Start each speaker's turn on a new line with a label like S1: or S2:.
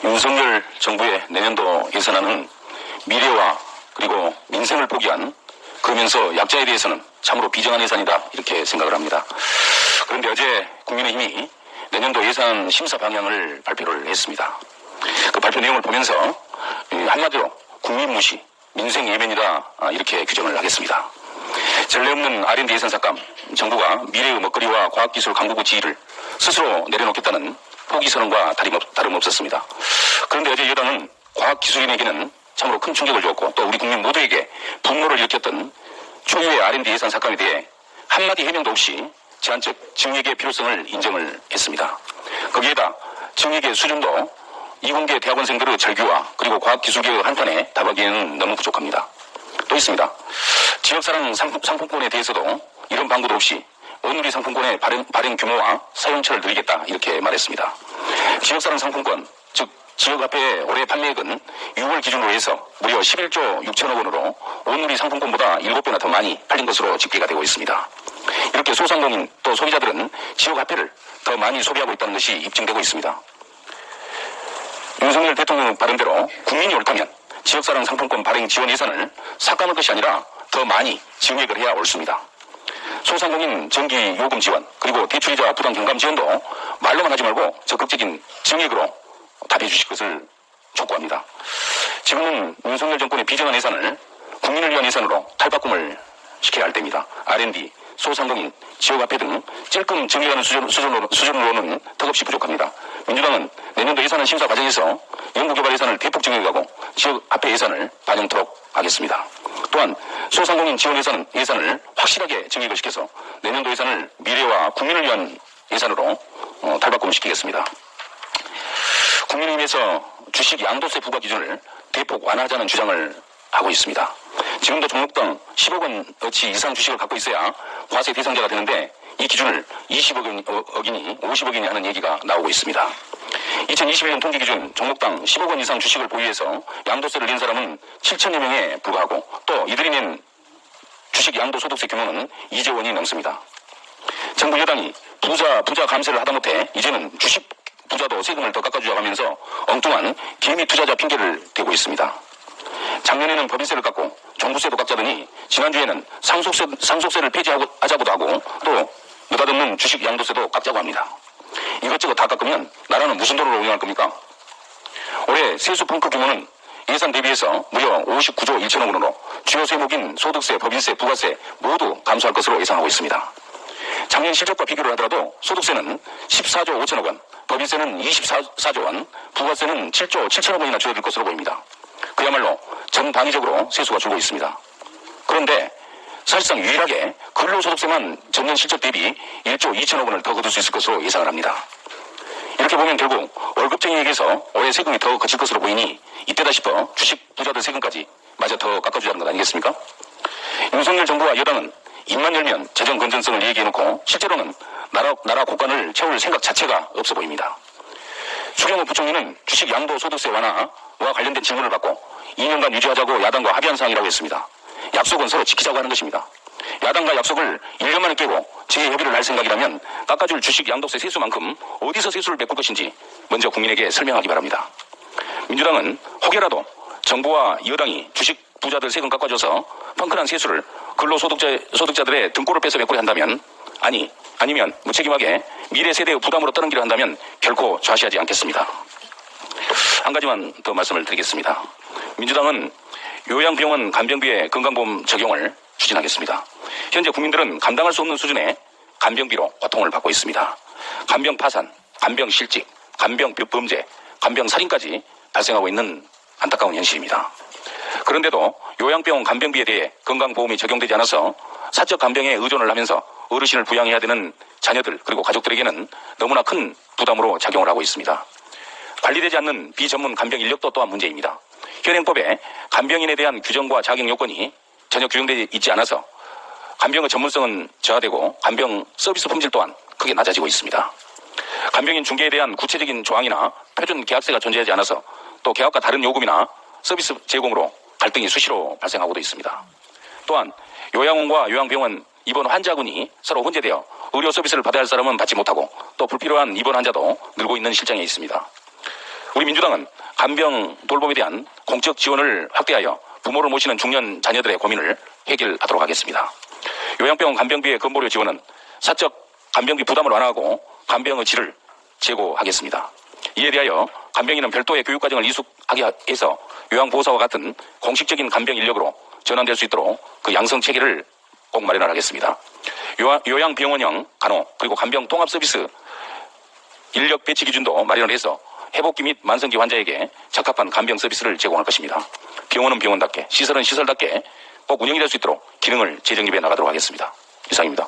S1: 윤석열 정부의 내년도 예산안은 미래와 그리고 민생을 포기한, 그러면서 약자에 대해서는 참으로 비정한 예산이다, 이렇게 생각을 합니다. 그런데 어제 국민의힘이 내년도 예산 심사 방향을 발표를 했습니다. 그 발표 내용을 보면서 한마디로 국민 무시, 민생 예면이다, 이렇게 규정을 하겠습니다. 전례 없는 R&D 예산 삭감, 정부가 미래의 먹거리와 과학기술 강국의 지위를 스스로 내려놓겠다는 포기 선언과 다름없었습니다. 그런데 어제 여당은 과학기술인에게는 참으로 큰 충격을 주었고 또 우리 국민 모두에게 분노를 일으켰던 초유의 R&D 예산 삭감에 대해 한마디 해명도 없이 제한적 증액의 필요성을 인정을 했습니다. 거기에다 증액의 수준도 이공계 대학원생들의 절규와 그리고 과학기술계의 한판에 답하기에는 너무 부족합니다. 또 있습니다. 지역사랑 상품권에 대해서도 이런 방구도 없이 온누리 상품권의 발행 규모와 사용처를 늘리겠다, 이렇게 말했습니다. 지역사랑 상품권, 즉 지역화폐의 올해 판매액은 6월 기준으로 해서 무려 11조 6천억 원으로 온누리 상품권보다 7배나 더 많이 팔린 것으로 집계가 되고 있습니다. 이렇게 소상공인 또 소비자들은 지역화폐를 더 많이 소비하고 있다는 것이 입증되고 있습니다. 윤석열 대통령 발언대로 국민이 옳다면 지역사랑 상품권 발행 지원 예산을 삭감할 것이 아니라 더 많이 증액을 해야 옳습니다. 소상공인 전기 요금 지원 그리고 대출이자 부당 경감 지원도 말로만 하지 말고 적극적인 증액으로 답해 주실 것을 촉구합니다. 지금은 윤석열 정권의 비정한 예산을 국민을 위한 예산으로 탈바꿈을 시켜야 할 때입니다. R&D, 소상공인, 지역화폐 등 찔끔 증액하는 수준으로는 턱없이 부족합니다. 민주당은 내년도 예산안 심사 과정에서 연구개발 예산을 대폭 증액하고 지역화폐 예산을 반영토록 하겠습니다. 또한 소상공인 지원 예산을 확실하게 증액을 시켜서 내년도 예산을 미래와 국민을 위한 예산으로 탈바꿈을 시키겠습니다. 국민의힘에서 주식 양도세 부과 기준을 대폭 완화하자는 주장을 하고 있습니다. 지금도 종목당 10억 원어치 이상 주식을 갖고 있어야 과세 대상자가 되는데 이 기준을 20억이니 50억이니 하는 얘기가 나오고 있습니다. 2021년 통계 기준 종목당 10억 원 이상 주식을 보유해서 양도세를 낸 사람은 7천여 명에 불과하고 또 이들이 낸 주식 양도소득세 규모는 2조 원이 넘습니다. 정부 여당이 부자 감세를 하다못해 이제는 주식 부자도 세금을 더 깎아주자고 하면서 엉뚱한 개미 투자자 핑계를 대고 있습니다. 작년에는 법인세를 깎고 종부세도 깎자더니 지난주에는 상속세를 폐지하자고도 하고 또 느닷없는 주식 양도세도 깎자고 합니다. 이것저것 다 깎으면 나라는 무슨 돈으로 운영할 겁니까? 올해 세수 펑크 규모는 예산 대비해서 무려 59조 1천억 원으로 주요 세목인 소득세, 법인세, 부가세 모두 감소할 것으로 예상하고 있습니다. 작년 실적과 비교를 하더라도 소득세는 14조 5천억 원, 법인세는 24조 원, 부가세는 7조 7천억 원이나 줄어들 것으로 보입니다. 그야말로 전방위적으로 세수가 줄고 있습니다. 그런데 사실상 유일하게 근로소득세만 전년 실적 대비 1조 2천억 원을 더 거둘 수 있을 것으로 예상을 합니다. 이렇게 보면 결국 월급쟁이에게서 올해 세금이 더 거칠 것으로 보이니 이때다 싶어 주식 부자들 세금까지 마저 더 깎아주자는 것 아니겠습니까? 윤석열 정부와 여당은 입만 열면 재정 건전성을 얘기해놓고 실제로는 나라 국간을 채울 생각 자체가 없어 보입니다. 추경호 부총리는 주식 양도소득세 완화와 관련된 질문을 받고 2년간 유지하자고 야당과 합의한 사항이라고 했습니다. 약속은 서로 지키자고 하는 것입니다. 야당과 약속을 1년 만에 깨고 재협의를 할 생각이라면 깎아줄 주식 양도세 세수만큼 어디서 세수를 메꿀 것인지 먼저 국민에게 설명하기 바랍니다. 민주당은 혹여라도 정부와 여당이 주식 부자들 세금 깎아줘서 펑크난 세수를 근로소득자들의 등골을 뺏어 메꾸려 한다면 아니면 무책임하게 미래 세대의 부담으로 떠넘기려 한다면 결코 좌시하지 않겠습니다. 한 가지만 더 말씀을 드리겠습니다. 민주당은 요양병원 간병비의 건강보험 적용을 추진하겠습니다. 현재 국민들은 감당할 수 없는 수준의 간병비로 고통을 받고 있습니다. 간병 파산, 간병 실직, 간병 범죄, 간병 살인까지 발생하고 있는 안타까운 현실입니다. 그런데도 요양병원 간병비에 대해 건강보험이 적용되지 않아서 사적 간병에 의존을 하면서 어르신을 부양해야 되는 자녀들 그리고 가족들에게는 너무나 큰 부담으로 작용을 하고 있습니다. 관리되지 않는 비전문 간병 인력도 또한 문제입니다. 현행법에 간병인에 대한 규정과 자격 요건이 전혀 규정되어 있지 않아서 간병의 전문성은 저하되고 간병 서비스 품질 또한 크게 낮아지고 있습니다. 간병인 중개에 대한 구체적인 조항이나 표준 계약서가 존재하지 않아서 또 계약과 다른 요금이나 서비스 제공으로 갈등이 수시로 발생하고도 있습니다. 또한 요양원과 요양병원 입원 환자군이 서로 혼재되어 의료 서비스를 받아야 할 사람은 받지 못하고 또 불필요한 입원 환자도 늘고 있는 실정에 있습니다. 우리 민주당은 간병 돌봄에 대한 공적 지원을 확대하여 부모를 모시는 중년 자녀들의 고민을 해결하도록 하겠습니다. 요양병원 간병비의 건보료 지원은 사적 간병비 부담을 완화하고 간병의 질을 제고하겠습니다. 이에 대하여 간병인은 별도의 교육과정을 이수하게 해서 요양보호사와 같은 공식적인 간병 인력으로 전환될 수 있도록 그 양성 체계를 꼭 마련을 하겠습니다. 요양병원형 간호 그리고 간병 통합 서비스 인력 배치 기준도 마련을 해서 회복기 및 만성기 환자에게 적합한 간병 서비스를 제공할 것입니다. 병원은 병원답게, 시설은 시설답게 꼭 운영이 될 수 있도록 기능을 재정립해 나가도록 하겠습니다. 이상입니다.